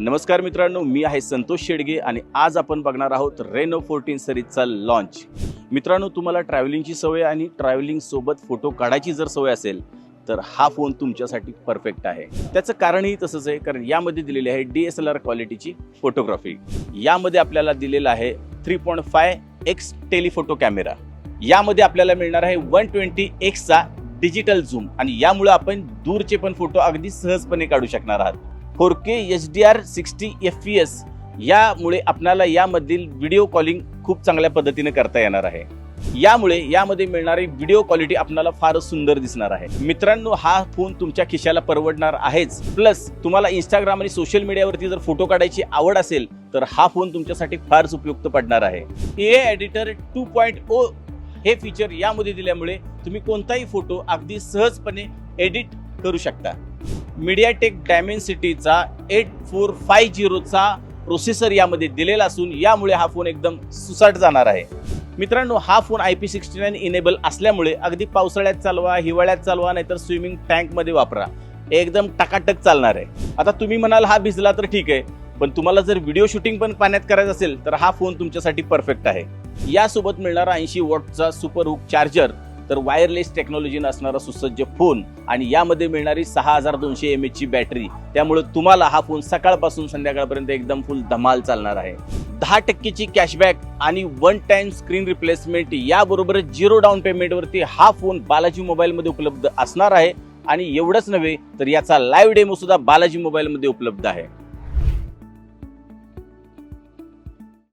नमस्कार मित्रांनो, मी आहे संतोष शेडगे आणि आज आपण बघणार आहोत रेनो 14 सिरीजचा लॉन्च. मित्रांनो, तुम्हाला ट्रॅव्हलिंगची सवय आणि ट्रॅव्हलिंग सोबत फोटो काढायची जर सवय असेल तर हा फोन तुमच्यासाठी परफेक्ट आहे. त्याचं कारणही तसंच आहे, कारण यामध्ये दिलेली आहे DSLR क्वालिटीची फोटोग्राफी. यामध्ये आपल्याला दिलेला आहे 3.5x टेलिफोटो कॅमेरा. यामध्ये आपल्याला मिळणार आहे 120x डिजिटल झूम आणि यामुळे आपण दूरचे पण फोटो अगदी सहजपणे काढू शकणार आहात. 4K HDR 60 FPS यामुळे आपल्याला यामधील व्हिडिओ कॉलिंग खूप चांगल्या पद्धतीने करता येणार आहे. यामुळे यामध्ये मिळणारी व्हिडिओ क्वालिटी आपल्याला फारच सुंदर दिसणार आहे. मित्रांनो, हा फोन तुमच्या खिशाला परवडणार आहेच, प्लस तुम्हाला इंस्टाग्राम आणि सोशल मीडियावरती जर फोटो काढायची आवड असेल तर हा फोन तुमच्यासाठी फारच उपयुक्त पडणार आहे. AI एडिटर 2.0 हे फीचर यामध्ये दिल्यामुळे तुम्ही कोणताही फोटो अगदी सहजपणे एडिट करू शकता. मीडियाटेक डायमेन्सिटीचा 8450 प्रोसेसर यामध्ये दिलेला असून यामुळे हा फोन एकदम सुसाट जाणार आहे. मित्रांनो, हा फोन IP69 इनेबल असल्यामुळे अगदी पावसाळ्यात चालवा, हिवाळ्यात चालवा, नाहीतर स्विमिंग टँकमध्ये वापरा, एकदम टकाटक चालणार आहे. आता तुम्ही म्हणाल हा भिजला तर ठीक आहे, पण तुम्हाला जर व्हिडिओ शूटिंग पण पाण्यात करायचं असेल तर हा फोन तुमच्यासाठी परफेक्ट आहे. यासोबत मिळणारा 80 वॉटचा सुपर हुक चार्जर, तर वायरलेस टेक्नॉलॉजी असणारा सुसज्ज फोन आणि यामध्ये मिळणारी 6200 mAh ची बॅटरी. त्यामुळे तुम्हाला हा फोन सकाळपासून संध्याकाळपर्यंत एकदम फुल धमाल चालणार आहे. 10% कॅशबॅक आणि 1 टाइम स्क्रीन रिप्लेसमेंट याबरोबर 0 डाऊन पेमेंटवरती हा फोन बालाजी मोबाईलमध्ये उपलब्ध असणार आहे. आणि एवढंच नव्हे तर याचा लाईव्ह डेमो सुद्धा बालाजी मोबाईलमध्ये उपलब्ध आहे.